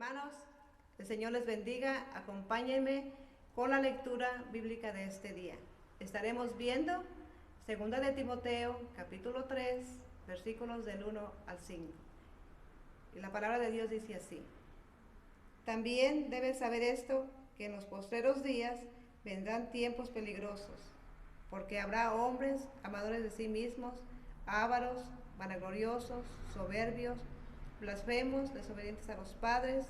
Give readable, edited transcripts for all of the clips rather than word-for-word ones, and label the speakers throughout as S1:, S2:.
S1: Hermanos, el Señor les bendiga. Acompáñenme con la lectura bíblica de este día. Estaremos viendo 2 de Timoteo, capítulo 3, versículos del 1 al 5. Y la palabra de Dios dice así: También debes saber esto, que en los postreros días vendrán tiempos peligrosos, porque habrá hombres amadores de sí mismos, ávaros, vanagloriosos, soberbios, blasfemos, desobedientes a los padres,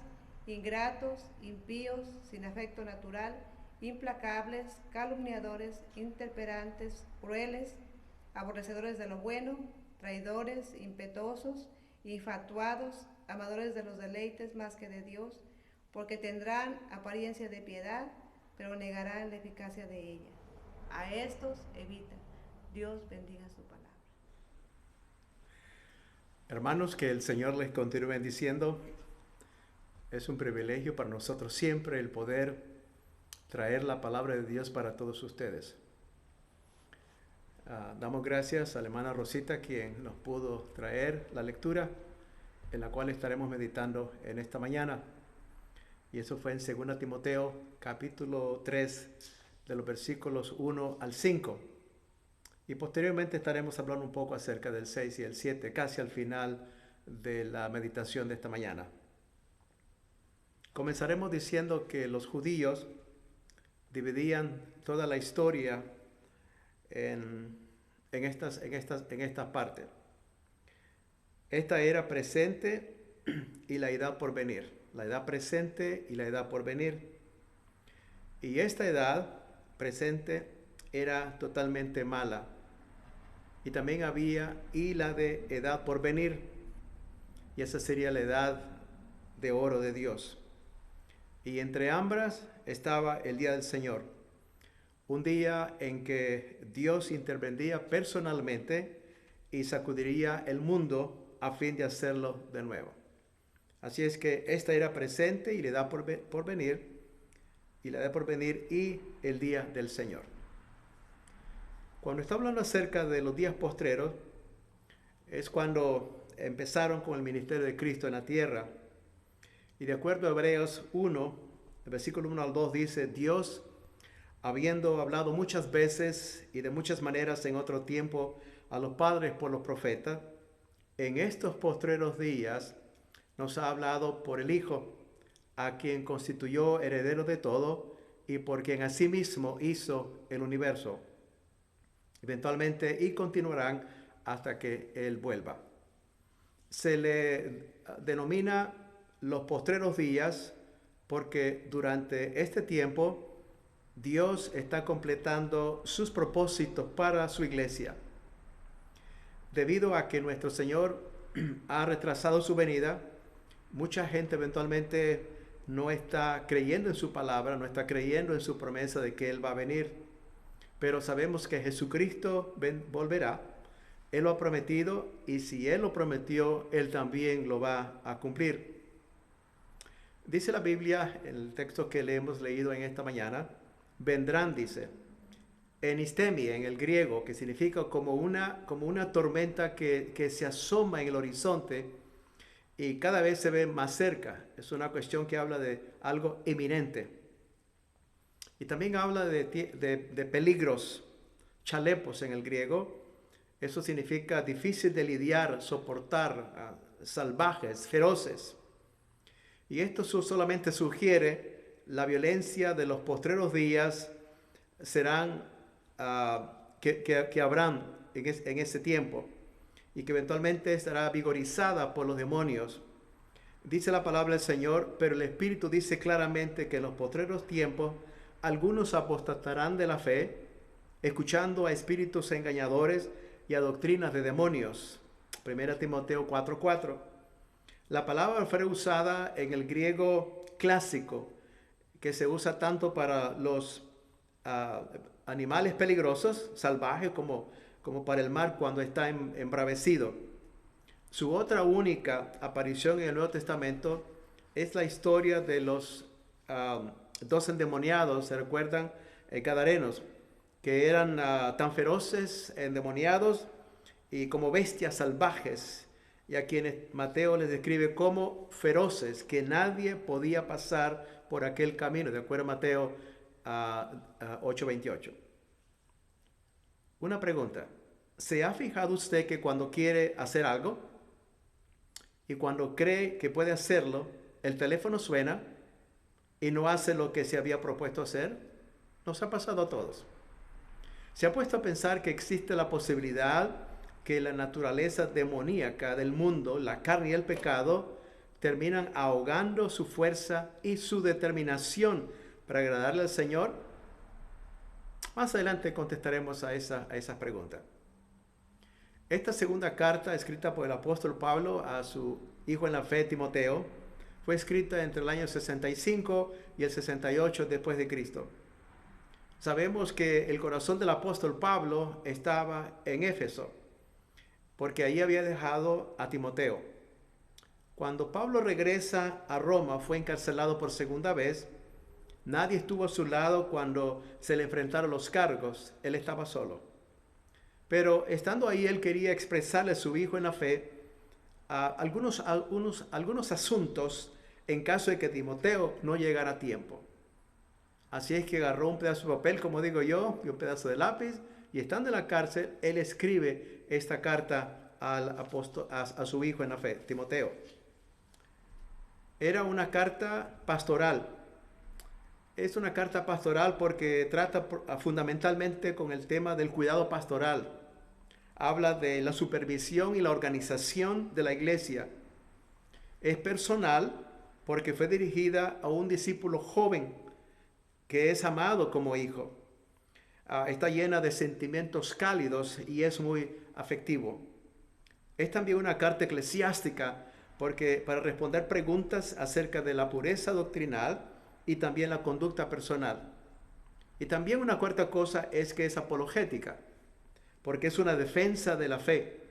S1: ingratos, impíos, sin afecto natural, implacables, calumniadores, intemperantes, crueles, aborrecedores de lo bueno, traidores, impetuosos, infatuados, amadores de los deleites más que de Dios, porque tendrán apariencia de piedad, pero negarán la eficacia de ella. A estos evita. Dios bendiga su palabra.
S2: Hermanos, que el Señor les continúe bendiciendo. Es un privilegio para nosotros siempre el poder traer la palabra de Dios para todos ustedes. Damos gracias a la hermana Rosita, quien nos pudo traer la lectura en la cual estaremos meditando en esta mañana. Y eso fue en 2 Timoteo, capítulo 3, de los versículos 1 al 5. Y posteriormente estaremos hablando un poco acerca del 6 y el 7, casi al final de la meditación de esta mañana. Comenzaremos diciendo que los judíos dividían toda la historia en estas partes. Esta era presente y la edad por venir. La edad presente y la edad por venir. Y esta edad presente era totalmente mala. Y también había la de edad por venir. Y esa sería la edad de oro de Dios. Y entre ambas estaba el día del Señor. Un día en que Dios intervendría personalmente y sacudiría el mundo a fin de hacerlo de nuevo. Así es que esta era presente y la edad por venir. Y la edad por venir y el día del Señor. Cuando está hablando acerca de los días postreros, es cuando empezaron con el ministerio de Cristo en la tierra. Y de acuerdo a Hebreos 1, el versículo 1 al 2 dice: Dios, habiendo hablado muchas veces y de muchas maneras en otro tiempo a los padres por los profetas, en estos postreros días nos ha hablado por el Hijo, a quien constituyó heredero de todo y por quien asimismo hizo el universo. Eventualmente y continuarán hasta que Él vuelva. Se le denomina los postreros días porque durante este tiempo Dios está completando sus propósitos para su iglesia. Debido a que nuestro Señor ha retrasado su venida, mucha gente eventualmente no está creyendo en su palabra, no está creyendo en su promesa de que Él va a venir. Pero sabemos que Jesucristo volverá. Él lo ha prometido y si Él lo prometió, Él también lo va a cumplir. Dice la Biblia, en el texto que le hemos leído en esta mañana, vendrán, dice, enistemi en el griego, que significa como una tormenta que se asoma en el horizonte y cada vez se ve más cerca. Es una cuestión que habla de algo inminente. Y también habla de peligros, chalepos en el griego. Eso significa difícil de lidiar, soportar, salvajes, feroces. Y esto solamente sugiere la violencia de los postreros días serán que habrán en ese tiempo y que eventualmente estará vigorizada por los demonios. Dice la palabra del Señor, pero el Espíritu dice claramente que en los postreros tiempos algunos apostatarán de la fe, escuchando a espíritus engañadores y a doctrinas de demonios. 1 Timoteo 4:4. La palabra fue usada en el griego clásico, que se usa tanto para los animales peligrosos, salvajes, como para el mar cuando está embravecido. Su otra única aparición en el Nuevo Testamento es la historia de los dos endemoniados, ¿se recuerdan? Gadarenos, que eran tan feroces, endemoniados y como bestias salvajes. y a quienes Mateo les describe como feroces, que nadie podía pasar por aquel camino, de acuerdo a Mateo 8:28. Una pregunta, ¿se ha fijado usted que cuando quiere hacer algo y cuando cree que puede hacerlo, el teléfono suena y no hace lo que se había propuesto hacer? Nos ha pasado a todos. ¿Se ha puesto a pensar que existe la posibilidad que la naturaleza demoníaca del mundo, la carne y el pecado, terminan ahogando su fuerza y su determinación para agradarle al Señor? Más adelante contestaremos a esas preguntas. Esta segunda carta, escrita por el apóstol Pablo a su hijo en la fe, Timoteo, fue escrita entre el año 65 y el 68 después de Cristo. Sabemos que el corazón del apóstol Pablo estaba en Éfeso, porque ahí había dejado a Timoteo. Cuando Pablo regresa a Roma, fue encarcelado por segunda vez. Nadie estuvo a su lado cuando se le enfrentaron los cargos. Él estaba solo. Pero estando ahí, él quería expresarle a su hijo en la fe algunos asuntos en caso de que Timoteo no llegara a tiempo. Así es que agarró un pedazo de papel, como digo yo, y un pedazo de lápiz, y estando en la cárcel, él escribe esta carta a su hijo en la fe, Timoteo. Era una carta pastoral. Es una carta pastoral porque trata fundamentalmente con el tema del cuidado pastoral. Habla de la supervisión y la organización de la iglesia. Es personal porque fue dirigida a un discípulo joven que es amado como hijo. Está llena de sentimientos cálidos y es muy afectivo. Es también una carta eclesiástica porque para responder preguntas acerca de la pureza doctrinal y también la conducta personal. Y también una cuarta cosa es que es apologética, porque es una defensa de la fe.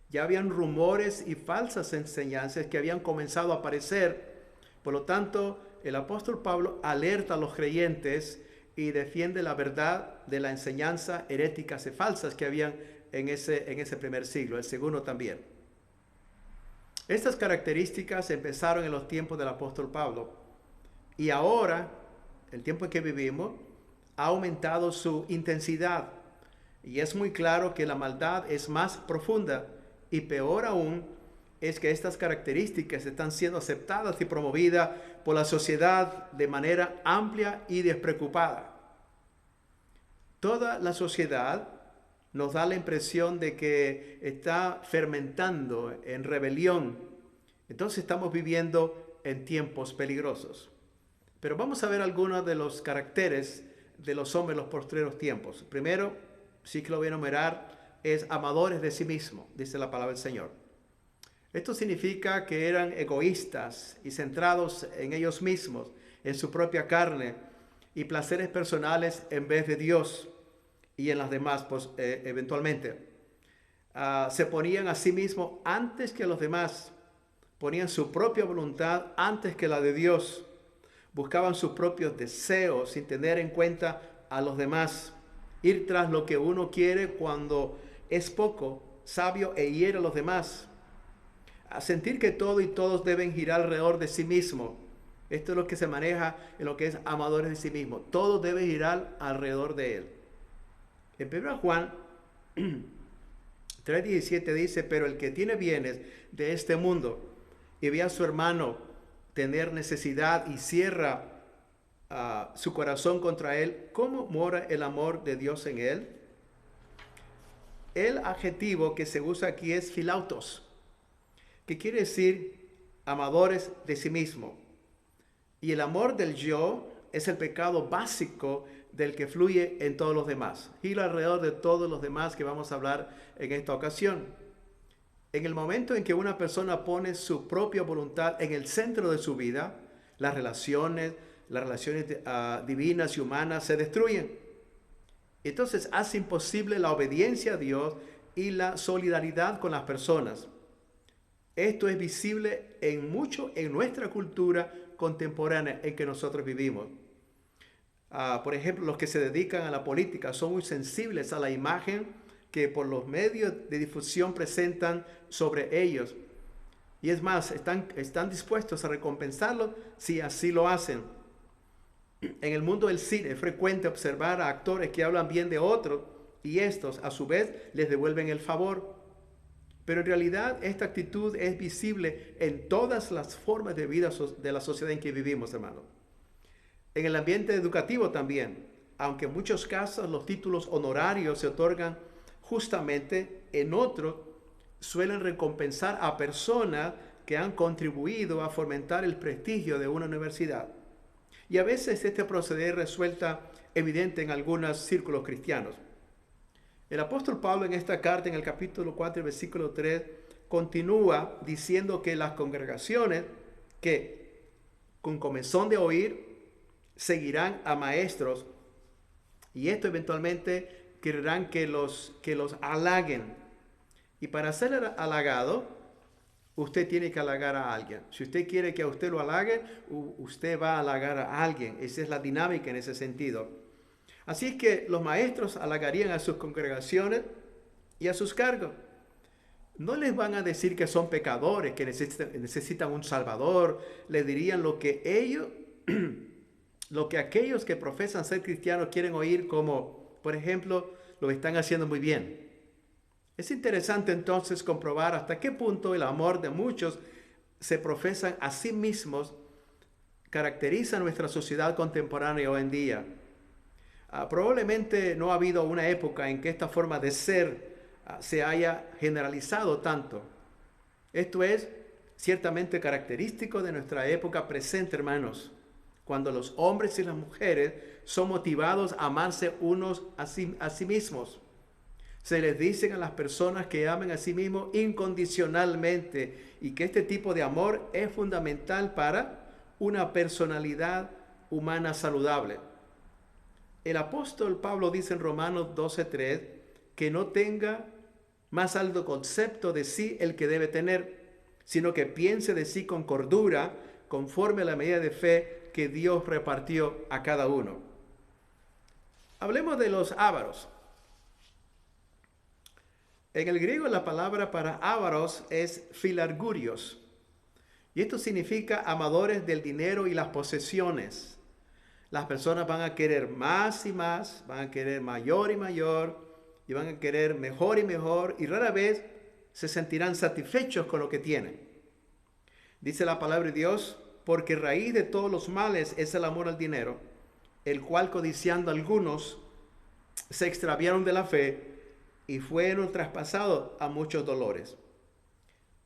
S2: Ya habían rumores y falsas enseñanzas que habían comenzado a aparecer. Por lo tanto, el apóstol Pablo alerta a los creyentes y defiende la verdad de la enseñanza heréticas y falsas que habían en ese primer siglo, el segundo también. Estas características empezaron en los tiempos del apóstol Pablo y ahora, el tiempo en que vivimos, ha aumentado su intensidad y es muy claro que la maldad es más profunda y peor aún es que estas características están siendo aceptadas y promovidas por la sociedad de manera amplia y despreocupada. Toda la sociedad nos da la impresión de que está fermentando en rebelión. Entonces estamos viviendo en tiempos peligrosos. Pero vamos a ver algunos de los caracteres de los hombres en los postreros tiempos. Primero, sí que lo voy a enumerar, es amadores de sí mismos, dice la palabra del Señor. Esto significa que eran egoístas y centrados en ellos mismos, en su propia carne y placeres personales en vez de Dios y en las demás, eventualmente. Se ponían a sí mismos antes que a los demás, ponían su propia voluntad antes que la de Dios, buscaban sus propios deseos sin tener en cuenta a los demás, ir tras lo que uno quiere cuando es poco sabio e hiere a los demás. A sentir que todo y todos deben girar alrededor de sí mismo. Esto es lo que se maneja en lo que es amadores de sí mismo. Todo debe girar alrededor de él. En 1 Juan 3:17 dice, pero el que tiene bienes de este mundo y ve a su hermano tener necesidad y cierra su corazón contra él, ¿cómo mora el amor de Dios en él? El adjetivo que se usa aquí es philautos, que quiere decir amadores de sí mismo. Y el amor del yo es el pecado básico del que fluye en todos los demás. Gira alrededor de todos los demás que vamos a hablar en esta ocasión. En el momento en que una persona pone su propia voluntad en el centro de su vida, las relaciones divinas y humanas se destruyen. Entonces hace imposible la obediencia a Dios y la solidaridad con las personas. Esto es visible en nuestra cultura contemporánea en que nosotros vivimos. Por ejemplo, los que se dedican a la política son muy sensibles a la imagen que por los medios de difusión presentan sobre ellos Y es más, están dispuestos a recompensarlo si así lo hacen. En el mundo del cine es frecuente observar a actores que hablan bien de otros y estos a su vez les devuelven el favor. Pero en realidad esta actitud es visible en todas las formas de vida de la sociedad en que vivimos, hermano. En el ambiente educativo también, aunque en muchos casos los títulos honorarios se otorgan justamente, en otros suelen recompensar a personas que han contribuido a fomentar el prestigio de una universidad. Y a veces este proceder resulta evidente en algunos círculos cristianos. El apóstol Pablo en esta carta, en el capítulo 4, versículo 3, continúa diciendo que las congregaciones que con comezón de oír seguirán a maestros y esto eventualmente querrán que los halaguen. Y para ser halagado, usted tiene que halagar a alguien. Si usted quiere que a usted lo halague, usted va a halagar a alguien. Esa es la dinámica en ese sentido. Así es que los maestros halagarían a sus congregaciones y a sus cargos. No les van a decir que son pecadores, que necesitan un salvador. Les dirían lo que aquellos que profesan ser cristianos quieren oír, como, por ejemplo, lo están haciendo muy bien. Es interesante entonces comprobar hasta qué punto el amor de muchos se profesan a sí mismos caracteriza nuestra sociedad contemporánea hoy en día. Probablemente no ha habido una época en que esta forma de ser se haya generalizado tanto. Esto es ciertamente característico de nuestra época presente, hermanos, cuando los hombres y las mujeres son motivados a amarse unos a sí mismos. Se les dicen a las personas que amen a sí mismos incondicionalmente y que este tipo de amor es fundamental para una personalidad humana saludable. El apóstol Pablo dice en Romanos 12:3 que no tenga más alto concepto de sí el que debe tener, sino que piense de sí con cordura, conforme a la medida de fe que Dios repartió a cada uno. Hablemos de los ávaros. En el griego la palabra para ávaros es filargurios. Y esto significa amadores del dinero y las posesiones. Las personas van a querer más y más, van a querer mayor y mayor, y van a querer mejor y mejor, y rara vez se sentirán satisfechos con lo que tienen. Dice la palabra de Dios, porque raíz de todos los males es el amor al dinero, el cual codiciando algunos se extraviaron de la fe y fueron traspasados a muchos dolores.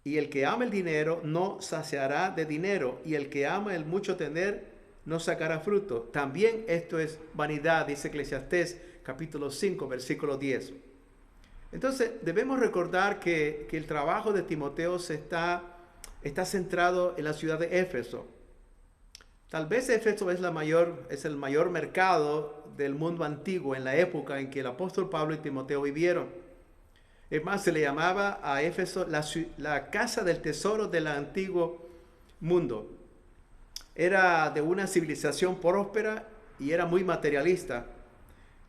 S2: Y el que ama el dinero no saciará de dinero, y el que ama el mucho tener no sacará fruto. También esto es vanidad, dice Eclesiastés capítulo 5, versículo 10. Entonces debemos recordar que el trabajo de Timoteo está centrado en la ciudad de Éfeso. Tal vez Éfeso es el mayor mercado del mundo antiguo en la época en que el apóstol Pablo y Timoteo vivieron. Es más, se le llamaba a Éfeso la casa del tesoro del antiguo mundo. Era de una civilización próspera y era muy materialista.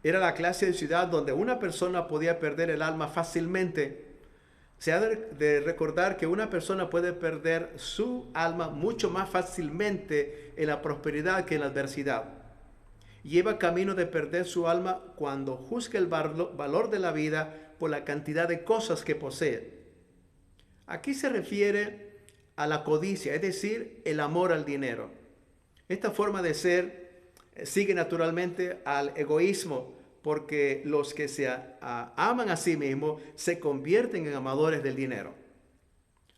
S2: Era la clase de ciudad donde una persona podía perder el alma fácilmente. Se ha de recordar que una persona puede perder su alma mucho más fácilmente en la prosperidad que en la adversidad. Lleva camino de perder su alma cuando juzga el valor de la vida por la cantidad de cosas que posee. Aquí se refiere a la codicia, es decir, el amor al dinero. Esta forma de ser sigue naturalmente al egoísmo, porque los que se aman a sí mismos se convierten en amadores del dinero.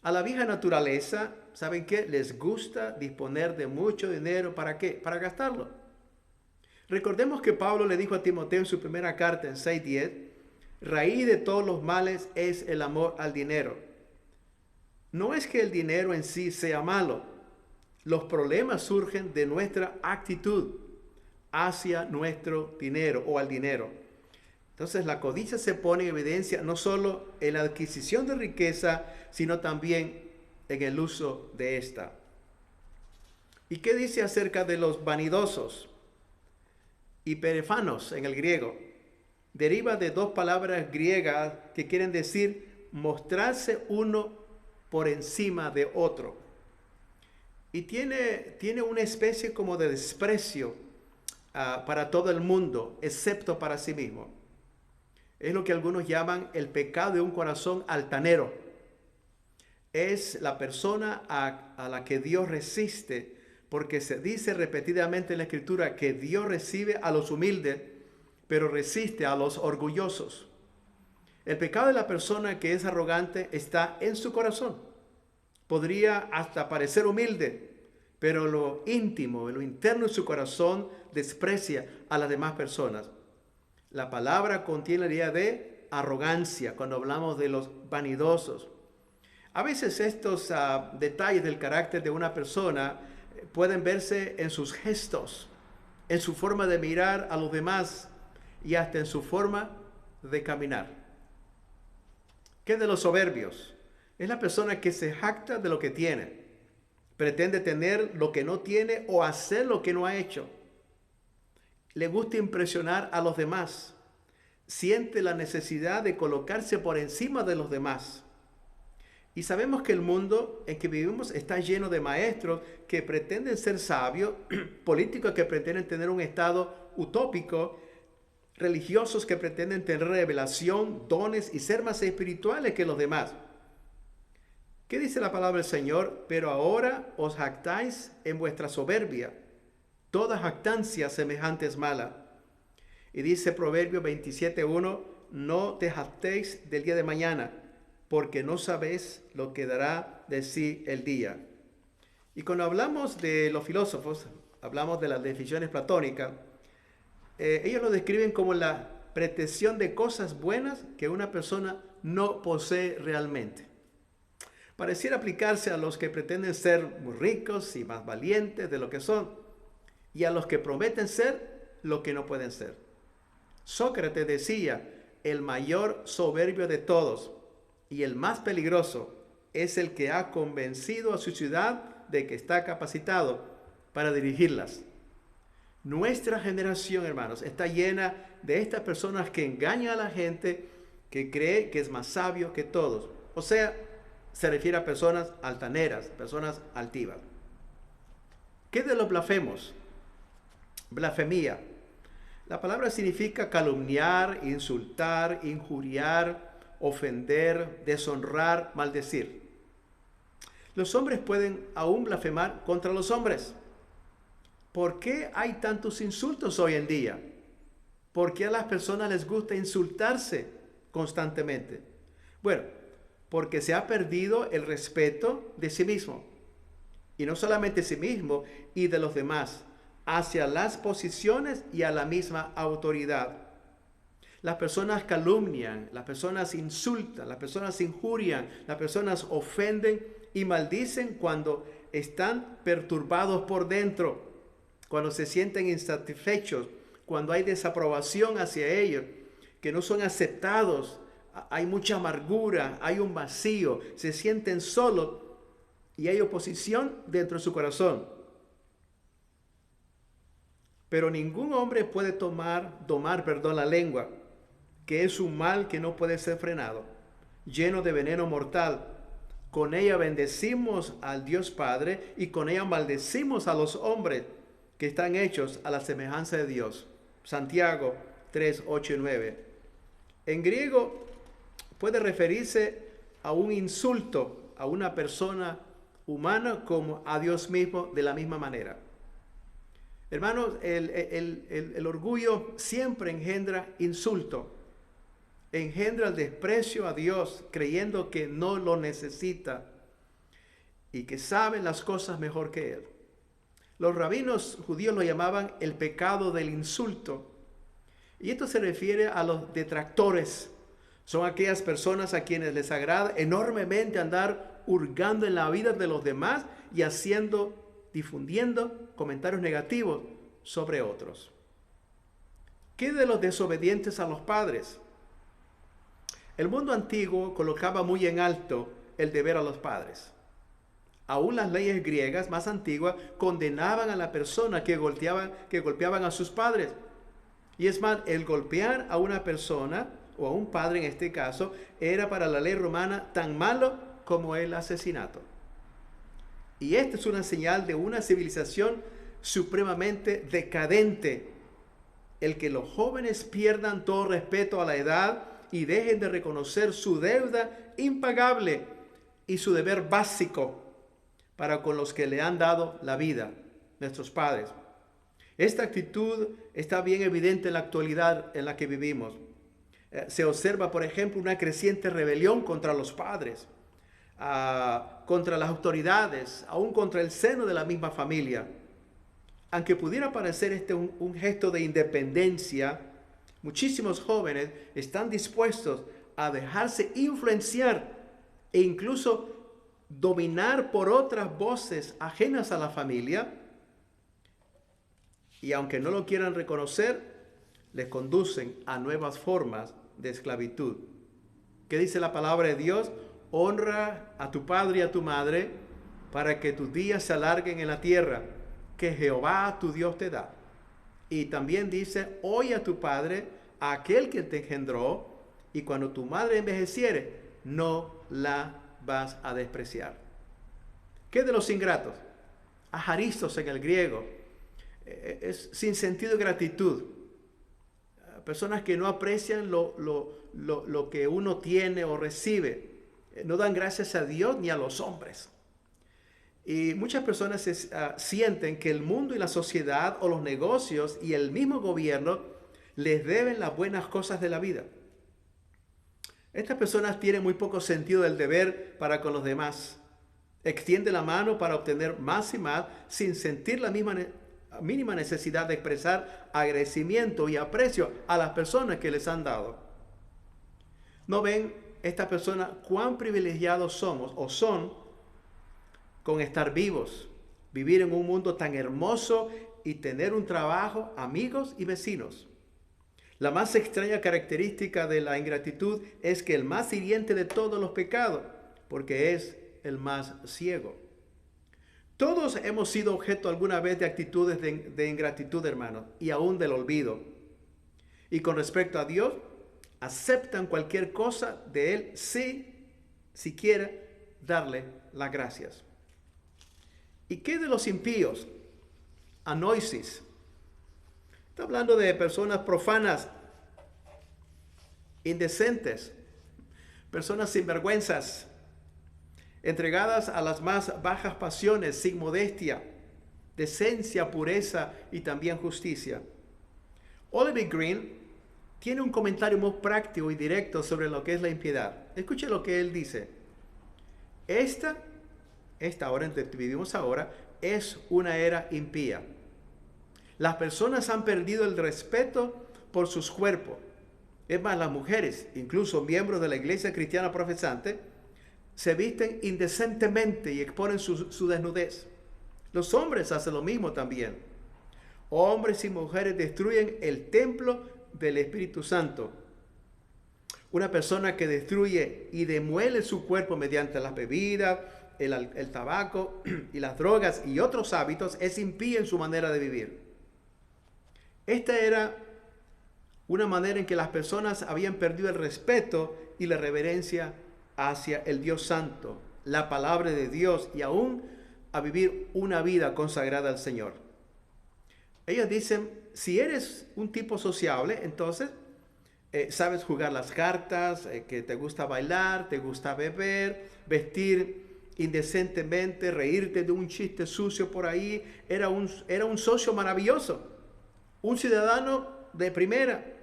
S2: A la vieja naturaleza, ¿saben qué? Les gusta disponer de mucho dinero. ¿Para qué? Para gastarlo. Recordemos que Pablo le dijo a Timoteo en su primera carta en 6:10, raíz de todos los males es el amor al dinero. No es que el dinero en sí sea malo. Los problemas surgen de nuestra actitud hacia nuestro dinero o al dinero. Entonces la codicia se pone en evidencia no solo en la adquisición de riqueza, sino también en el uso de esta. ¿Y qué dice acerca de los vanidosos? Hiperefanos en el griego. Deriva de dos palabras griegas que quieren decir mostrarse uno por encima de otro. Y tiene una especie como de desprecio para todo el mundo, excepto para sí mismo. Es lo que algunos llaman el pecado de un corazón altanero. Es la persona a la que Dios resiste, porque se dice repetidamente en la Escritura que Dios recibe a los humildes, pero resiste a los orgullosos. El pecado de la persona que es arrogante está en su corazón. Podría hasta parecer humilde, pero lo íntimo, lo interno de su corazón desprecia a las demás personas. La palabra contiene la idea de arrogancia cuando hablamos de los vanidosos. A veces estos detalles del carácter de una persona pueden verse en sus gestos, en su forma de mirar a los demás y hasta en su forma de caminar. ¿Qué de los soberbios? Es la persona que se jacta de lo que tiene, pretende tener lo que no tiene o hacer lo que no ha hecho. Le gusta impresionar a los demás, siente la necesidad de colocarse por encima de los demás. Y sabemos que el mundo en que vivimos está lleno de maestros que pretenden ser sabios, políticos que pretenden tener un estado utópico, religiosos que pretenden tener revelación, dones y ser más espirituales que los demás. ¿Qué dice la palabra del Señor? Pero ahora os jactáis en vuestra soberbia. Toda jactancia semejante es mala. Y dice Proverbios 27:1, no te jactéis del día de mañana, porque no sabéis lo que dará de sí el día. Y cuando hablamos de los filósofos, hablamos de las definiciones platónicas, ellos lo describen como la pretensión de cosas buenas que una persona no posee realmente. Pareciera aplicarse a los que pretenden ser muy ricos y más valientes de lo que son, y a los que prometen ser lo que no pueden ser. Sócrates decía, el mayor soberbio de todos y el más peligroso es el que ha convencido a su ciudad de que está capacitado para dirigirlas. Nuestra generación, hermanos, está llena de estas personas que engañan a la gente, que cree que es más sabio que todos. O sea, se refiere a personas altaneras, personas altivas. ¿Qué de los blasfemos? Blasfemia. La palabra significa calumniar, insultar, injuriar, ofender, deshonrar, maldecir. Los hombres pueden aún blasfemar contra los hombres. ¿Por qué hay tantos insultos hoy en día? ¿Por qué a las personas les gusta insultarse constantemente? Bueno, porque se ha perdido el respeto de sí mismo. Y no solamente de sí mismo y de los demás, hacia las posiciones y a la misma autoridad. Las personas calumnian, las personas insultan, las personas injurian, las personas ofenden y maldicen cuando están perturbados por dentro, cuando se sienten insatisfechos, cuando hay desaprobación hacia ellos, que no son aceptados, hay mucha amargura, hay un vacío, se sienten solos y hay oposición dentro de su corazón. Pero ningún hombre puede domar la lengua, que es un mal que no puede ser frenado, lleno de veneno mortal. Con ella bendecimos al Dios Padre y con ella maldecimos a los hombres que están hechos a la semejanza de Dios. Santiago 3, 8 y 9. En griego puede referirse a un insulto a una persona humana como a Dios mismo de la misma manera. Hermanos, el orgullo siempre engendra insulto, engendra el desprecio a Dios, creyendo que no lo necesita y que sabe las cosas mejor que Él. Los rabinos judíos lo llamaban el pecado del insulto. Y esto se refiere a los detractores. Son aquellas personas a quienes les agrada enormemente andar hurgando en la vida de los demás y difundiendo comentarios negativos sobre otros. ¿Qué de los desobedientes a los padres? El mundo antiguo colocaba muy en alto el deber a los padres. Aún las leyes griegas más antiguas condenaban a la persona que golpeaban a sus padres. Y es más, el golpear a una persona, o a un padre en este caso, era para la ley romana tan malo como el asesinato. Y esta es una señal de una civilización supremamente decadente, el que los jóvenes pierdan todo respeto a la edad y dejen de reconocer su deuda impagable y su deber básico para con los que le han dado la vida, nuestros padres. Esta actitud está bien evidente en la actualidad en la que vivimos. Se observa, por ejemplo, una creciente rebelión contra los padres, contra las autoridades, aún contra el seno de la misma familia. Aunque pudiera parecer un gesto de independencia, muchísimos jóvenes están dispuestos a dejarse influenciar e incluso dominar por otras voces ajenas a la familia, y aunque no lo quieran reconocer, les conducen a nuevas formas de esclavitud. ¿Qué dice la palabra de Dios? Honra a tu padre y a tu madre para que tus días se alarguen en la tierra que Jehová tu Dios te da. Y también dice, oye a tu padre, a aquel que te engendró, y cuando tu madre envejeciere, no la vas a despreciar. ¿Qué de los ingratos? Ajaristos en el griego. Es sin sentido de gratitud. Personas que no aprecian lo que uno tiene o recibe. No dan gracias a Dios ni a los hombres. Y muchas personas sienten que el mundo y la sociedad o los negocios y el mismo gobierno les deben las buenas cosas de la vida. Estas personas tienen muy poco sentido del deber para con los demás. Extiende la mano para obtener más y más sin sentir la mínima necesidad de expresar agradecimiento y aprecio a las personas que les han dado. ¿No ven estas personas cuán privilegiados somos o son con estar vivos, vivir en un mundo tan hermoso y tener un trabajo, amigos y vecinos? La más extraña característica de la ingratitud es que el más hiriente de todos los pecados, porque es el más ciego. Todos hemos sido objeto alguna vez de actitudes de ingratitud, hermanos, y aún del olvido. Y con respecto a Dios, aceptan cualquier cosa de Él si quiere darle las gracias. ¿Y qué de los impíos? Anoisis. Está hablando de personas profanas, indecentes, personas sinvergüenzas, entregadas a las más bajas pasiones, sin modestia, decencia, pureza y también justicia. Oliver Green tiene un comentario muy práctico y directo sobre lo que es la impiedad. Escuche lo que él dice. Esta hora en que vivimos ahora es una era impía. Las personas han perdido el respeto por sus cuerpos. Es más, las mujeres, incluso miembros de la iglesia cristiana profesante, se visten indecentemente y exponen su desnudez. Los hombres hacen lo mismo también. Hombres y mujeres destruyen el templo del Espíritu Santo. Una persona que destruye y demuele su cuerpo mediante las bebidas, el tabaco y las drogas y otros hábitos es impía en su manera de vivir. Esta era una manera en que las personas habían perdido el respeto y la reverencia hacia el Dios Santo, la palabra de Dios y aún a vivir una vida consagrada al Señor. Ellos dicen, si eres un tipo sociable, entonces sabes jugar las cartas, que te gusta bailar, te gusta beber, vestir indecentemente, reírte de un chiste sucio por ahí. Era un socio maravilloso, un ciudadano de primera.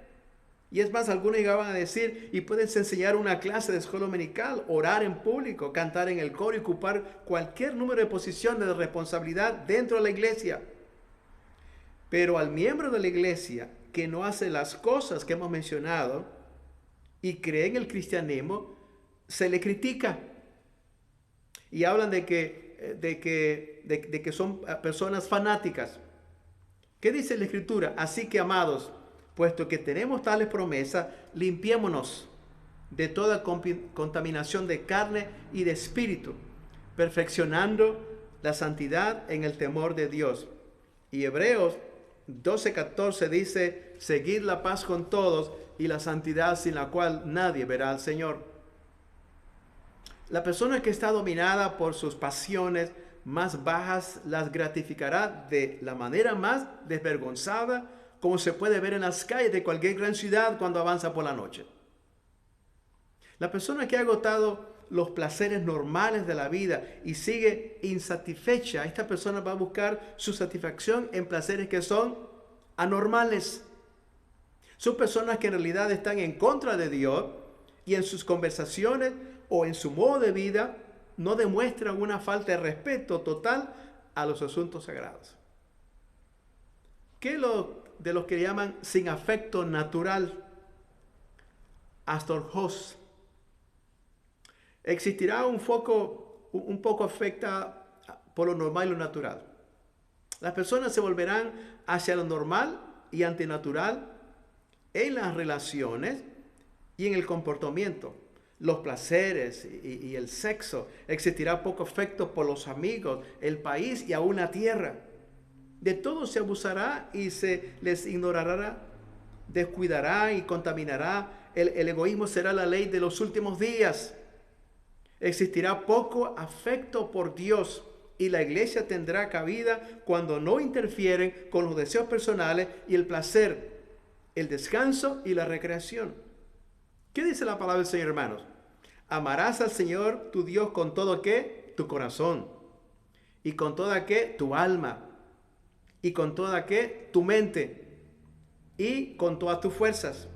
S2: Y es más, algunos llegaban a decir, y puedes enseñar una clase de escuela dominical, orar en público, cantar en el coro y ocupar cualquier número de posiciones de responsabilidad dentro de la iglesia. Pero al miembro de la iglesia que no hace las cosas que hemos mencionado y cree en el cristianismo, se le critica. Y hablan de que son personas fanáticas. ¿Qué dice la Escritura? Así que, amados, puesto que tenemos tales promesas, limpiémonos de toda contaminación de carne y de espíritu, perfeccionando la santidad en el temor de Dios. Y Hebreos 12:14 dice, seguid la paz con todos y la santidad sin la cual nadie verá al Señor. La persona que está dominada por sus pasiones más bajas las gratificará de la manera más desvergonzada, como se puede ver en las calles de cualquier gran ciudad cuando avanza por la noche. La persona que ha agotado los placeres normales de la vida y sigue insatisfecha, esta persona va a buscar su satisfacción en placeres que son anormales. Son personas que en realidad están en contra de Dios y en sus conversaciones o en su modo de vida no demuestran una falta de respeto total a los asuntos sagrados. ¿Qué es lo de los que llaman sin afecto natural? Astor Hoss. Existirá un poco afecta por lo normal y lo natural. Las personas se volverán hacia lo normal y antinatural en las relaciones y en el comportamiento, los placeres y el sexo. Existirá poco afecto por los amigos, el país y aún la tierra. De todo se abusará y se les ignorará, descuidará y contaminará. El egoísmo será la ley de los últimos días. Existirá poco afecto por Dios y la iglesia tendrá cabida cuando no interfieren con los deseos personales y el placer, el descanso y la recreación. ¿Qué dice la palabra del Señor, hermanos? Amarás al Señor tu Dios con todo ¿qué? Tu corazón, y con toda ¿qué? Tu alma, y con toda ¿qué? Tu mente, y con todas tus fuerzas.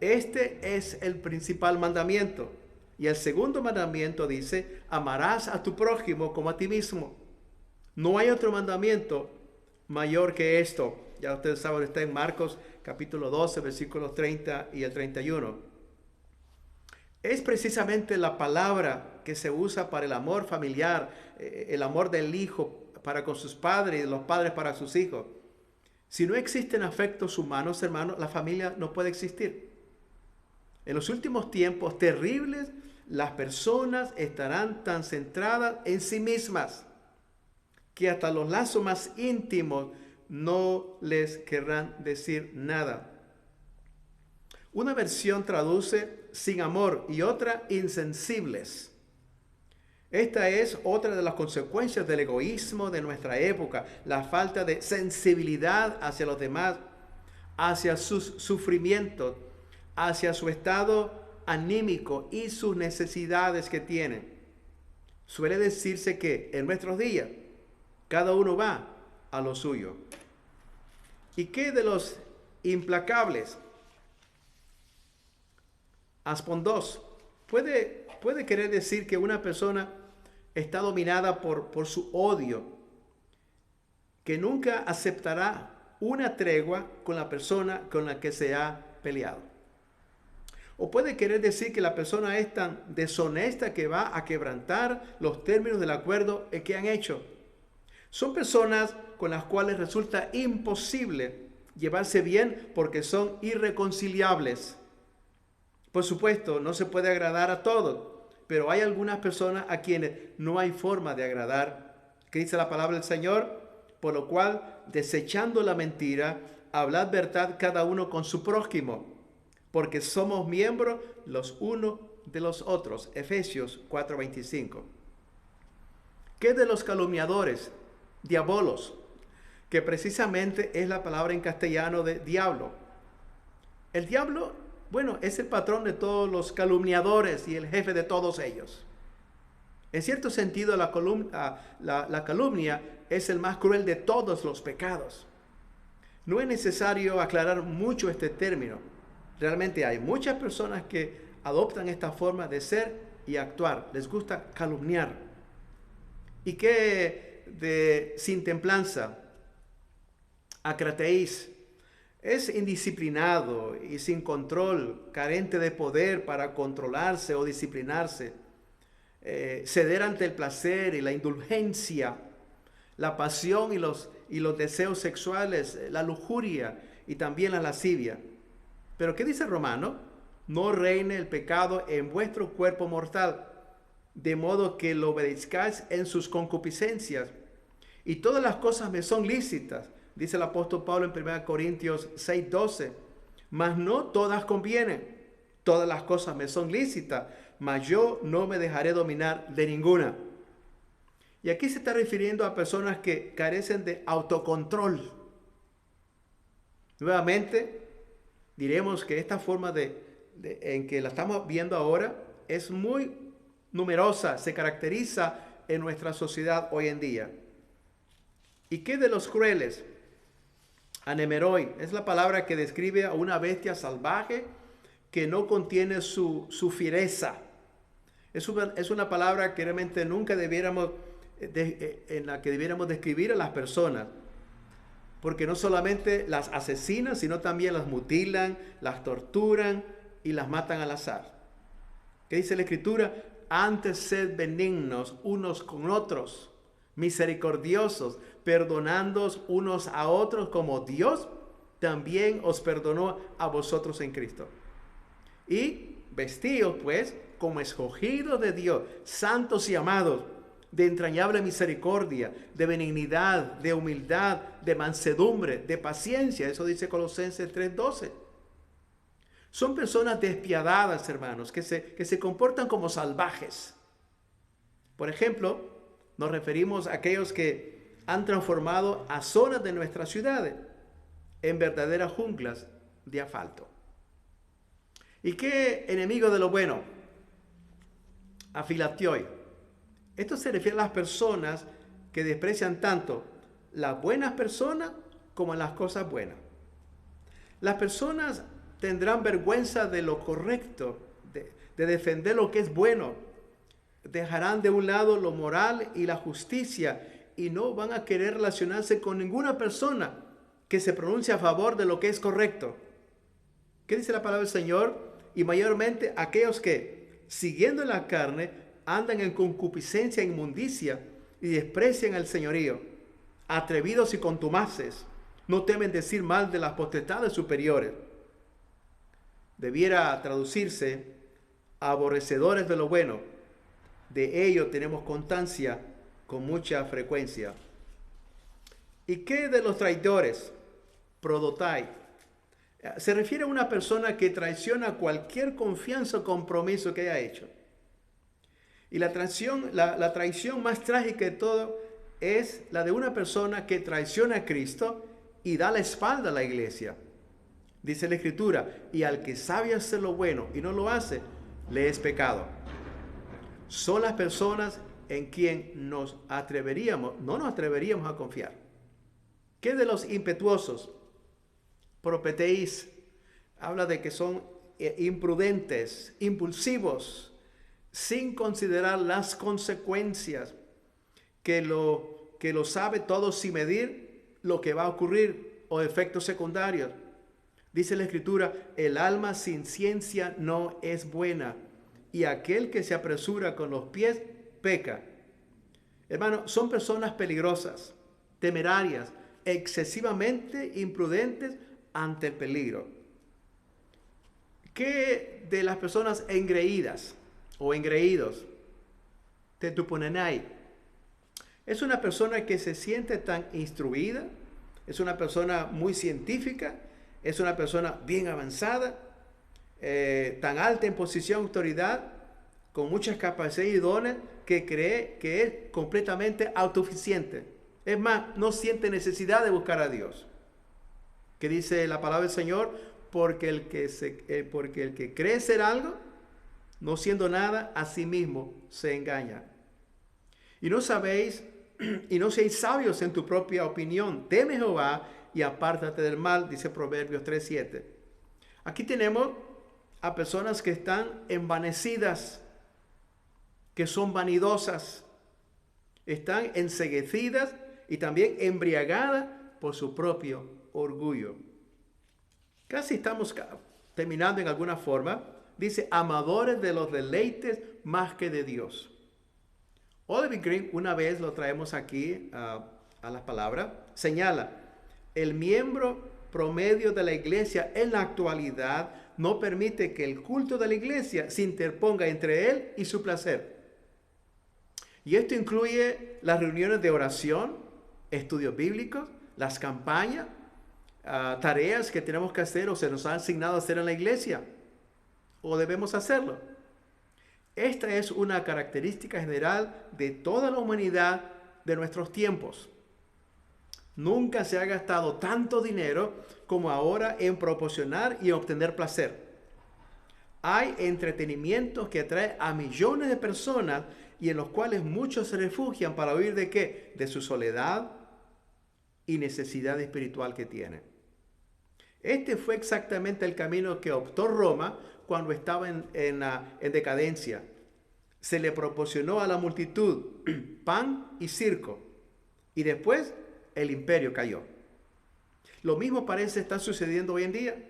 S2: Este es el principal mandamiento. Y el segundo mandamiento dice, amarás a tu prójimo como a ti mismo. No hay otro mandamiento mayor que esto. Ya ustedes saben, está en Marcos capítulo 12, versículos 30 y el 31. Es precisamente la palabra que se usa para el amor familiar, el amor del hijo para con sus padres y los padres para sus hijos. Si no existen afectos humanos, hermanos, la familia no puede existir. En los últimos tiempos terribles, las personas estarán tan centradas en sí mismas que hasta los lazos más íntimos no les querrán decir nada. Una versión traduce sin amor y otra insensibles. Esta es otra de las consecuencias del egoísmo de nuestra época, la falta de sensibilidad hacia los demás, hacia sus sufrimientos, hacia su estado anímico y sus necesidades que tienen. Suele decirse que en nuestros días cada uno va a lo suyo. ¿Y qué de los implacables? Aspon 2. Puede querer decir que una persona está dominada por su odio, que nunca aceptará una tregua con la persona con la que se ha peleado. O puede querer decir que la persona es tan deshonesta que va a quebrantar los términos del acuerdo que han hecho. Son personas con las cuales resulta imposible llevarse bien porque son irreconciliables. Por supuesto, no se puede agradar a todos, pero hay algunas personas a quienes no hay forma de agradar. ¿Qué dice la palabra del Señor? Por lo cual, desechando la mentira, hablad verdad cada uno con su prójimo, porque somos miembros los unos de los otros. Efesios 4:25. ¿Qué de los calumniadores? Diabolos, que precisamente es la palabra en castellano de diablo. El diablo, es el patrón de todos los calumniadores y el jefe de todos ellos. En cierto sentido, la calumnia es el más cruel de todos los pecados. No es necesario aclarar mucho este término. Realmente hay muchas personas que adoptan esta forma de ser y actuar. Les gusta calumniar. ¿Y qué de sin templanza? Acrateís. Es indisciplinado y sin control, carente de poder para controlarse o disciplinarse. Ceder ante el placer y la indulgencia, la pasión y los deseos sexuales, la lujuria y también la lascivia. Pero ¿qué dice Romano? No reine el pecado en vuestro cuerpo mortal, de modo que lo obedezcáis en sus concupiscencias. Y todas las cosas me son lícitas, dice el apóstol Pablo en 1 Corintios 6:12. Mas no todas convienen. Todas las cosas me son lícitas, mas yo no me dejaré dominar de ninguna. Y aquí se está refiriendo a personas que carecen de autocontrol. Nuevamente, diremos que esta forma en que la estamos viendo ahora es muy numerosa, se caracteriza en nuestra sociedad hoy en día. ¿Y qué de los crueles? Anemeroi es la palabra que describe a una bestia salvaje que no contiene su fiereza. Es una palabra que realmente nunca en la que debiéramos describir a las personas, porque no solamente las asesinan, sino también las mutilan, las torturan y las matan al azar. ¿Qué dice la Escritura? Antes sed benignos unos con otros, misericordiosos, perdonándoos unos a otros como Dios también os perdonó a vosotros en Cristo. Y vestíos pues como escogidos de Dios, santos y amados, de entrañable misericordia, de benignidad, de humildad, de mansedumbre, de paciencia. Eso dice Colosenses 3:12. Son personas despiadadas, hermanos, que se comportan como salvajes. Por ejemplo, nos referimos a aquellos que han transformado a zonas de nuestras ciudades en verdaderas junglas de asfalto. ¿Y qué enemigo de lo bueno? Afilatioi. Esto se refiere a las personas que desprecian tanto las buenas personas como las cosas buenas. Las personas tendrán vergüenza de lo correcto, de defender lo que es bueno. Dejarán de un lado lo moral y la justicia y no van a querer relacionarse con ninguna persona que se pronuncie a favor de lo que es correcto. ¿Qué dice la palabra del Señor? Y mayormente aquellos que, siguiendo la carne, andan en concupiscencia e inmundicia y desprecian el señorío. Atrevidos y contumaces, no temen decir mal de las potestades superiores. Debiera traducirse, aborrecedores de lo bueno. De ello tenemos constancia con mucha frecuencia. ¿Y qué de los traidores? Prodotai. Se refiere a una persona que traiciona cualquier confianza o compromiso que haya hecho. Y la traición más trágica de todo es la de una persona que traiciona a Cristo y da la espalda a la iglesia. Dice la Escritura, y al que sabe hacer lo bueno y no lo hace, le es pecado. Son las personas en quien no nos atreveríamos a confiar. ¿Qué de los impetuosos? Propeteis, habla de que son imprudentes, impulsivos, sin considerar las consecuencias, que lo sabe todo sin medir lo que va a ocurrir o efectos secundarios. Dice la Escritura, el alma sin ciencia no es buena, y aquel que se apresura con los pies peca. Hermano, son personas peligrosas, temerarias, excesivamente imprudentes ante el peligro. ¿Qué de las personas engreídas o engreídos? Tetuponenai. Es una persona que se siente tan instruida, es una persona muy científica, es una persona bien avanzada, tan alta en posición de autoridad, con muchas capacidades y dones, que cree que es completamente autosuficiente. Es más, no siente necesidad de buscar a Dios. ¿Qué dice la palabra del Señor? Porque el que cree ser algo, no siendo nada, a sí mismo se engaña. Y no seáis sabios en tu propia opinión. Teme a Jehová y apártate del mal, dice Proverbios 3:7. Aquí tenemos a personas que están envanecidas, que son vanidosas, están enceguecidas y también embriagadas por su propio orgullo. Casi estamos terminando en alguna forma. Dice, amadores de los deleites más que de Dios. Oliver Green, una vez lo traemos aquí a la palabra, señala, el miembro promedio de la iglesia en la actualidad no permite que el culto de la iglesia se interponga entre él y su placer. Y esto incluye las reuniones de oración, estudios bíblicos, las campañas, tareas que tenemos que hacer o se nos ha asignado hacer en la iglesia, o debemos hacerlo. Esta es una característica general de toda la humanidad de nuestros tiempos. Nunca se ha gastado tanto dinero como ahora en proporcionar y obtener placer. Hay entretenimientos que atraen a millones de personas y en los cuales muchos se refugian para huir ¿de qué? De su soledad y necesidad espiritual que tienen. Este fue exactamente el camino que optó Roma cuando estaba en decadencia. Se le proporcionó a la multitud pan y circo, y después el imperio cayó. Lo mismo parece estar sucediendo hoy en día.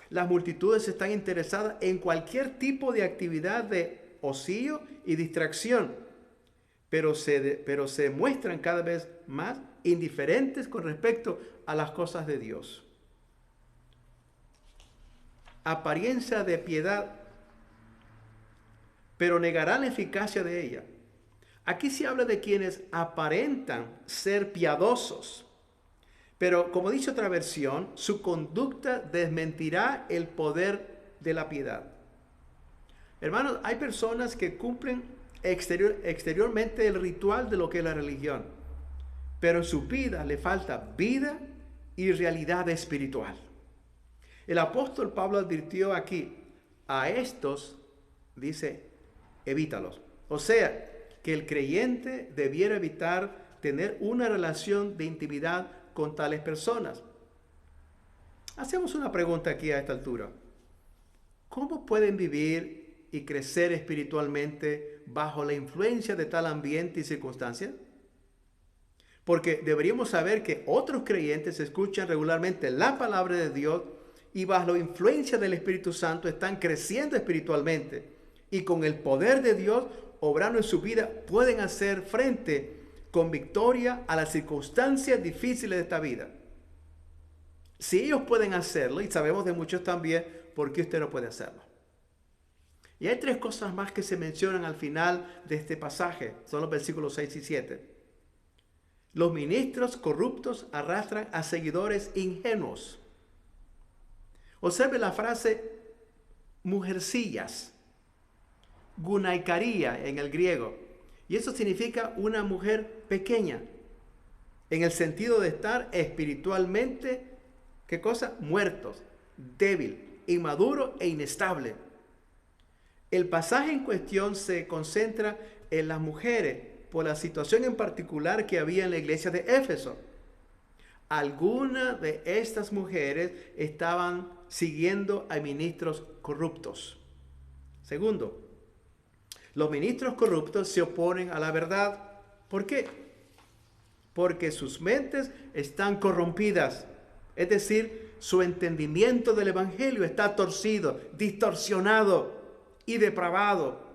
S2: Las multitudes están interesadas en cualquier tipo de actividad de ocio y distracción, pero se muestran cada vez más indiferentes con respecto a las cosas de Dios. Apariencia de piedad, pero negarán la eficacia de ella. Aquí se habla de quienes aparentan ser piadosos, pero como dice otra versión, su conducta desmentirá el poder de la piedad. Hermanos, hay personas que cumplen exteriormente el ritual de lo que es la religión, pero en su vida le falta vida y realidad espiritual. El apóstol Pablo advirtió aquí, a estos, dice, evítalos. O sea, que el creyente debiera evitar tener una relación de intimidad con tales personas. Hacemos una pregunta aquí a esta altura. ¿Cómo pueden vivir y crecer espiritualmente bajo la influencia de tal ambiente y circunstancias? Porque deberíamos saber que otros creyentes escuchan regularmente la palabra de Dios y bajo la influencia del Espíritu Santo están creciendo espiritualmente y con el poder de Dios obrando en su vida pueden hacer frente con victoria a las circunstancias difíciles de esta vida. Si ellos pueden hacerlo, y sabemos de muchos también, ¿por qué usted no puede hacerlo? Y hay tres cosas más que se mencionan al final de este pasaje, son los versículos 6 y 7. Los ministros corruptos arrastran a seguidores ingenuos. Observe la frase mujercillas, gunaikaria en el griego. Y eso significa una mujer pequeña, en el sentido de estar espiritualmente, ¿qué cosa? Muertos, débil, inmaduro e inestable. El pasaje en cuestión se concentra en las mujeres por la situación en particular que había en la iglesia de Éfeso. Algunas de estas mujeres estaban siguiendo a ministros corruptos. Segundo, los ministros corruptos se oponen a la verdad. ¿Por qué? Porque sus mentes están corrompidas. Es decir, su entendimiento del evangelio está torcido, distorsionado y depravado.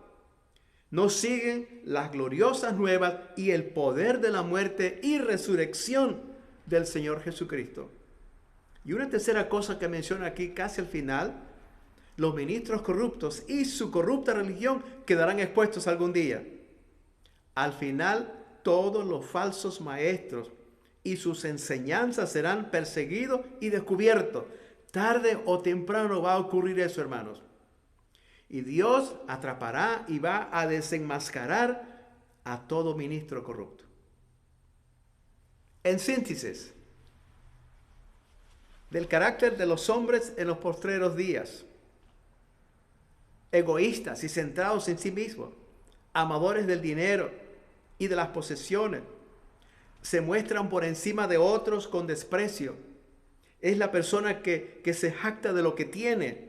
S2: No siguen las gloriosas nuevas y el poder de la muerte y resurrección del Señor Jesucristo. Y una tercera cosa que menciona aquí casi al final, los ministros corruptos y su corrupta religión quedarán expuestos algún día. Al final, todos los falsos maestros y sus enseñanzas serán perseguidos y descubiertos. Tarde o temprano va a ocurrir eso, hermanos. Y Dios atrapará y va a desenmascarar a todo ministro corrupto. En síntesis, del carácter de los hombres en los postreros días. Egoístas y centrados en sí mismos, amadores del dinero y de las posesiones, se muestran por encima de otros con desprecio. Es la persona que se jacta de lo que tiene,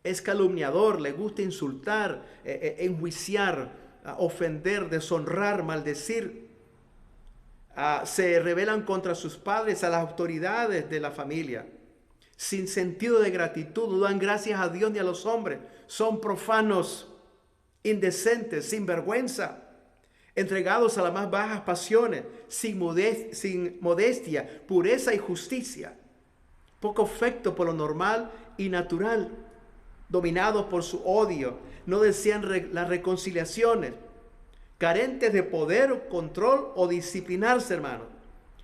S2: es calumniador, le gusta insultar, enjuiciar, ofender, deshonrar, maldecir. Se rebelan contra sus padres, a las autoridades de la familia. Sin sentido de gratitud, no dan gracias a Dios ni a los hombres. Son profanos, indecentes, sin vergüenza, entregados a las más bajas pasiones, sin modestia, pureza y justicia, poco afecto por lo normal y natural, dominados por su odio, no desean las reconciliaciones, carentes de poder, control o disciplinarse, hermanos.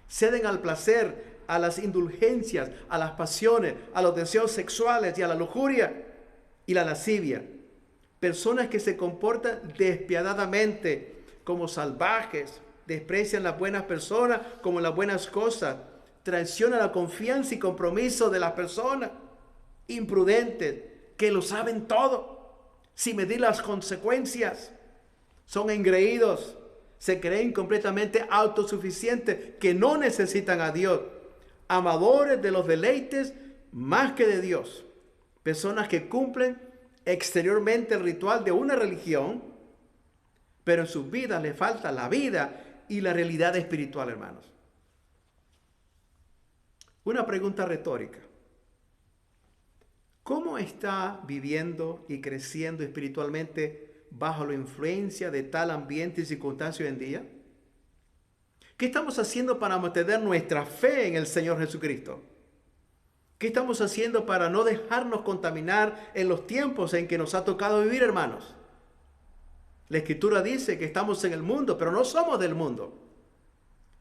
S2: Ceden al placer, a las indulgencias, a las pasiones, a los deseos sexuales y a la lujuria y la lascivia. Personas que se comportan despiadadamente como salvajes, desprecian las buenas personas como las buenas cosas, traicionan la confianza y compromiso de las personas, imprudentes, que lo saben todo, sin medir las consecuencias, son engreídos, se creen completamente autosuficientes, que no necesitan a Dios, amadores de los deleites más que de Dios, personas que cumplen exteriormente el ritual de una religión, pero en sus vidas les falta la vida y la realidad espiritual, hermanos. Una pregunta retórica. ¿Cómo está viviendo y creciendo espiritualmente bajo la influencia de tal ambiente y circunstancia hoy en día? ¿Qué estamos haciendo para mantener nuestra fe en el Señor Jesucristo? ¿Qué estamos haciendo para no dejarnos contaminar en los tiempos en que nos ha tocado vivir, hermanos? La Escritura dice que estamos en el mundo, pero no somos del mundo.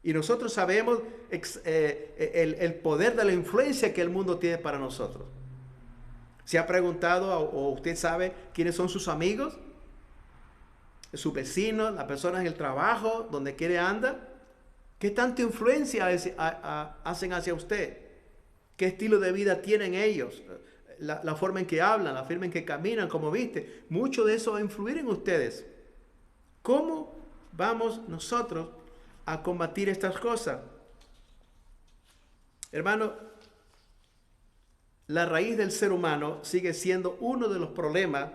S2: Y nosotros sabemos el poder de la influencia que el mundo tiene para nosotros. ¿Se ha preguntado o usted sabe quiénes son sus amigos? ¿Sus vecinos? ¿Las personas en el trabajo? ¿Donde quiere anda? ¿Qué tanta influencia hacen hacia usted? ¿Qué estilo de vida tienen ellos? La forma en que hablan, la forma en que caminan, como viste. Mucho de eso va a influir en ustedes. ¿Cómo vamos nosotros a combatir estas cosas? Hermano, la raíz del ser humano sigue siendo uno de los problemas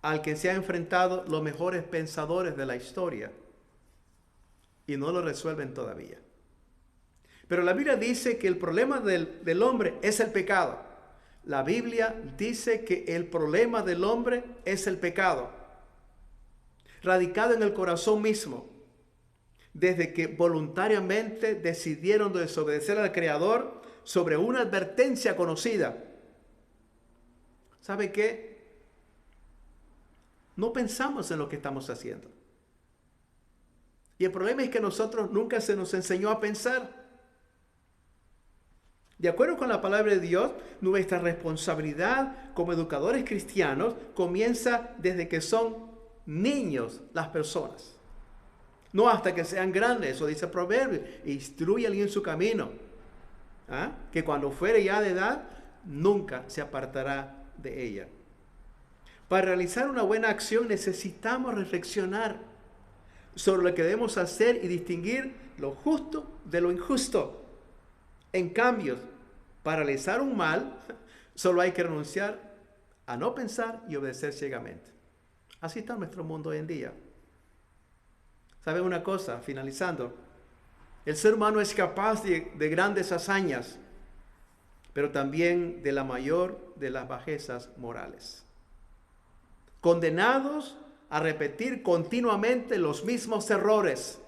S2: al que se han enfrentado los mejores pensadores de la historia. Y no lo resuelven todavía. Pero la Biblia dice que el problema del hombre es el pecado. La Biblia dice que el problema del hombre es el pecado, radicado en el corazón mismo. Desde que voluntariamente decidieron desobedecer al Creador sobre una advertencia conocida. ¿Sabe qué? No pensamos en lo que estamos haciendo. Y el problema es que nosotros nunca se nos enseñó a pensar. De acuerdo con la palabra de Dios, nuestra responsabilidad como educadores cristianos comienza desde que son niños las personas. No hasta que sean grandes, eso dice Proverbios, instrúyale en su camino, que cuando fuere ya de edad, nunca se apartará de ella. Para realizar una buena acción necesitamos reflexionar sobre lo que debemos hacer y distinguir lo justo de lo injusto. En cambio, para realizar un mal, solo hay que renunciar a no pensar y obedecer ciegamente. Así está nuestro mundo hoy en día. ¿Saben una cosa? Finalizando. El ser humano es capaz de grandes hazañas, pero también de la mayor de las bajezas morales. Condenados a repetir continuamente los mismos errores.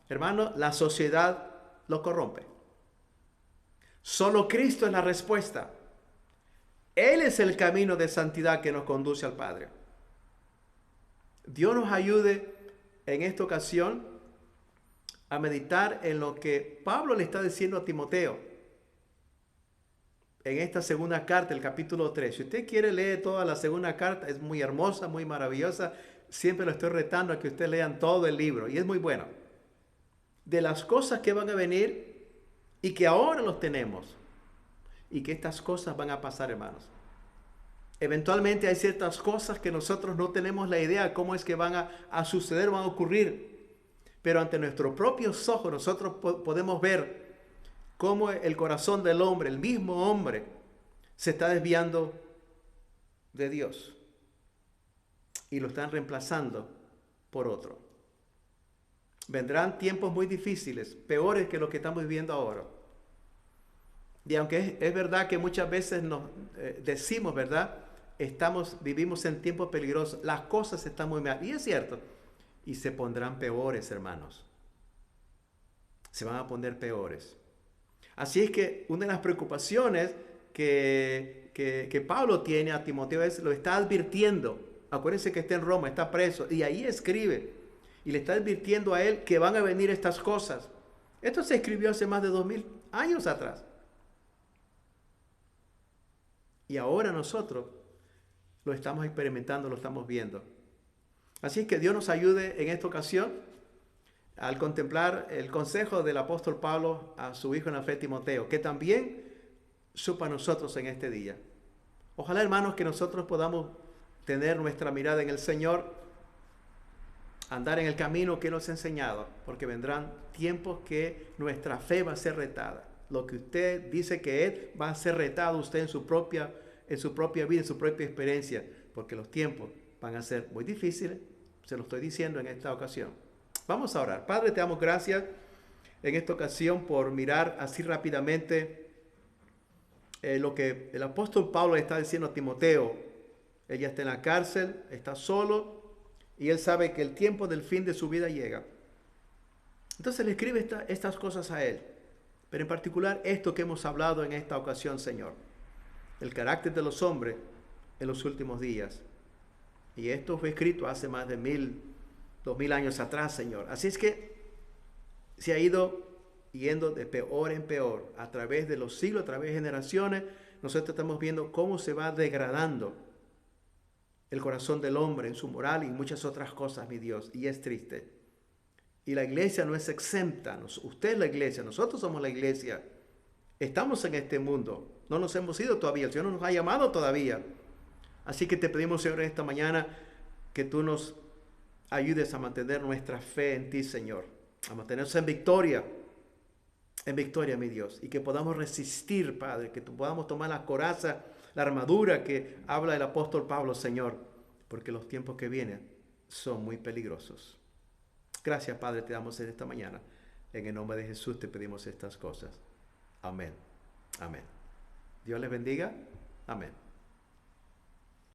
S2: Hermano, la sociedad lo corrompe. Solo Cristo es la respuesta. Él es el camino de santidad que nos conduce al Padre. Dios nos ayude en esta ocasión a meditar en lo que Pablo le está diciendo a Timoteo en esta segunda carta, el capítulo 3. Si usted quiere leer toda la segunda carta, es muy hermosa, muy maravillosa. Siempre lo estoy retando a que usted lean todo el libro y es muy bueno. De las cosas que van a venir y que ahora los tenemos y que estas cosas van a pasar, hermanos. Eventualmente hay ciertas cosas que nosotros no tenemos la idea de cómo es que van a suceder, van a ocurrir. Pero ante nuestros propios ojos nosotros podemos ver cómo el corazón del hombre, el mismo hombre, se está desviando de Dios y lo están reemplazando por otro. Vendrán tiempos muy difíciles, peores que los que estamos viviendo ahora. Y aunque es verdad que muchas veces nos decimos, ¿verdad? Vivimos en tiempos peligrosos, las cosas están muy mal. Y es cierto. Y se pondrán peores, hermanos. Se van a poner peores. Así es que una de las preocupaciones que Pablo tiene a Timoteo lo está advirtiendo. Acuérdense que está en Roma, está preso. Y ahí escribe. Y le está advirtiendo a él que van a venir estas cosas. Esto se escribió hace más de 2000 años atrás. Y ahora nosotros, lo estamos experimentando, lo estamos viendo. Así que Dios nos ayude en esta ocasión al contemplar el consejo del apóstol Pablo a su hijo en la fe Timoteo, que también supa a nosotros en este día. Ojalá, hermanos, que nosotros podamos tener nuestra mirada en el Señor, andar en el camino que nos ha enseñado, porque vendrán tiempos que nuestra fe va a ser retada. Lo que usted dice que es, va a ser retado usted en su propia vida, en su propia experiencia, porque los tiempos van a ser muy difíciles, se lo estoy diciendo en esta ocasión. Vamos a orar. Padre, te damos gracias en esta ocasión por mirar así rápidamente lo que el apóstol Pablo está diciendo a Timoteo. Él ya está en la cárcel, está solo, y él sabe que el tiempo del fin de su vida llega. Entonces le escribe estas cosas a él. Pero en particular esto que hemos hablado en esta ocasión, Señor. El carácter de los hombres en los últimos días. Y esto fue escrito hace más de 2000 años atrás, Señor. Así es que se ha ido yendo de peor en peor. A través de los siglos, a través de generaciones, nosotros estamos viendo cómo se va degradando el corazón del hombre en su moral y muchas otras cosas, mi Dios. Y es triste. Y la iglesia no es exenta. Usted es la iglesia, nosotros somos la iglesia. Estamos en este mundo. No nos hemos ido todavía. El Señor no nos ha llamado todavía. Así que te pedimos, Señor, esta mañana que tú nos ayudes a mantener nuestra fe en ti, Señor. A mantenernos en victoria, mi Dios. Y que podamos resistir, Padre. Que podamos tomar la coraza, la armadura que habla el apóstol Pablo, Señor. Porque los tiempos que vienen son muy peligrosos. Gracias, Padre, te damos en esta mañana. En el nombre de Jesús te pedimos estas cosas. Amén. Amén. Dios les bendiga. Amén.